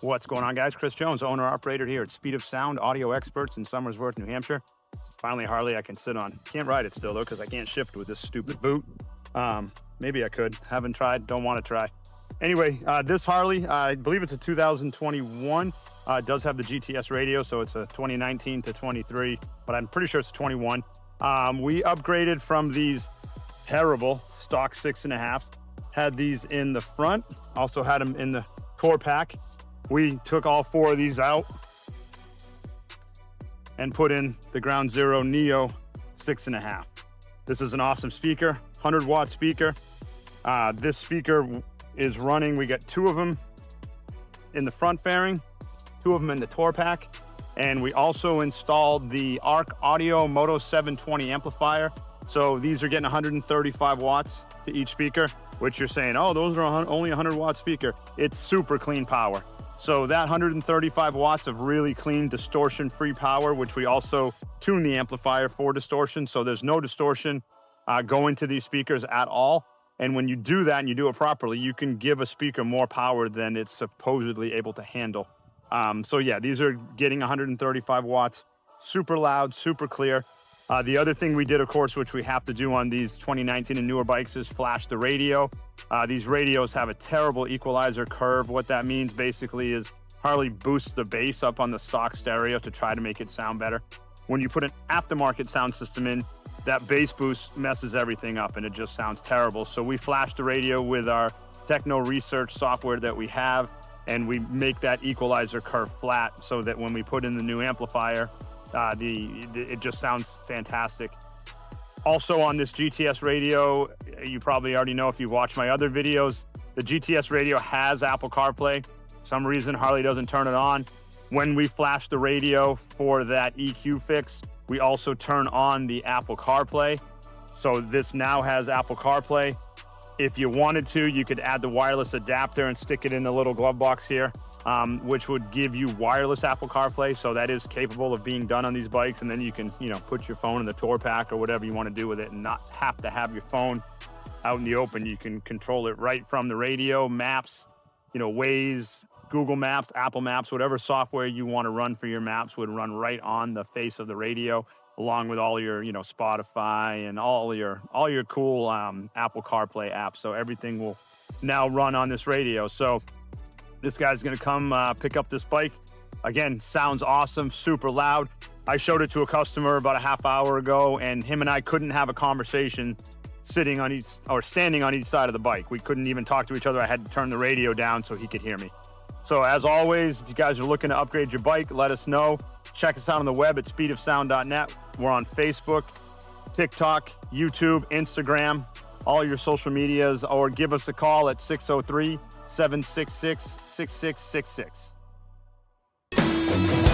What's going on, guys? Chris Jones, owner-operator here at Speed of Sound Audio Experts in Somersworth, New Hampshire. Finally, a Harley I can sit on. Can't ride it still, though, because I can't shift with this stupid boot. Maybe I could. Haven't tried. Don't want to try. Anyway, this Harley, I believe it's a 2021. It does have the GTS radio, so it's a 2019 to 23, but I'm pretty sure it's 21. We upgraded from these terrible stock 6.5s. Had these in the front, also had them in the tour pack. We took all 4 of these out and put in the Ground Zero Neo 6.5. This is an awesome speaker, 100-watt speaker. This speaker is running, we got 2 of them in the front fairing, 2 of them in the tour pack, and we also installed the Arc Audio Moto 720 amplifier. So these are getting 135 watts to each speaker, which you're saying, oh, those are only 100-watt speaker. It's super clean power. So that 135 watts of really clean distortion-free power, which we also tune the amplifier for distortion. So there's no distortion going to these speakers at all. And when you do that and you do it properly, you can give a speaker more power than it's supposedly able to handle. So yeah, these are getting 135 watts, super loud, super clear. The other thing we did, of course, which we have to do on these 2019 and newer bikes, is flash the radio. These radios have a terrible equalizer curve. What that means basically is Harley boosts the bass up on the stock stereo to try to make it sound better. When you put an aftermarket sound system in, that bass boost messes everything up and it just sounds terrible. So we flash the radio with our Techno Research software that we have, and we make that equalizer curve flat so that when we put in the new amplifier, it just sounds fantastic. Also on this GTS radio, you probably already know if you've watched my other videos, the GTS radio has Apple CarPlay. For some reason, Harley doesn't turn it on. When we flash the radio for that EQ fix, we also turn on the Apple CarPlay. So this now has Apple CarPlay. If you wanted to, you could add the wireless adapter and stick it in the little glove box here, which would give you wireless Apple CarPlay. So that is capable of being done on these bikes. And then you can, put your phone in the tour pack or whatever you want to do with it and not have to have your phone out in the open. You can control it right from the radio, maps, Waze, Google Maps, Apple Maps, whatever software you want to run for your maps would run right on the face of the radio, along with all your, Spotify and all your cool Apple CarPlay apps. So everything will now run on this radio. So this guy's gonna come pick up this bike. Again, sounds awesome, super loud. I showed it to a customer about a half hour ago, and him and I couldn't have a conversation standing on each side of the bike. We couldn't even talk to each other. I had to turn the radio down so he could hear me. So as always, if you guys are looking to upgrade your bike, let us know. Check us out on the web at speedofsound.net. We're on Facebook, TikTok, YouTube, Instagram, all your social medias, or give us a call at 603-766-6666.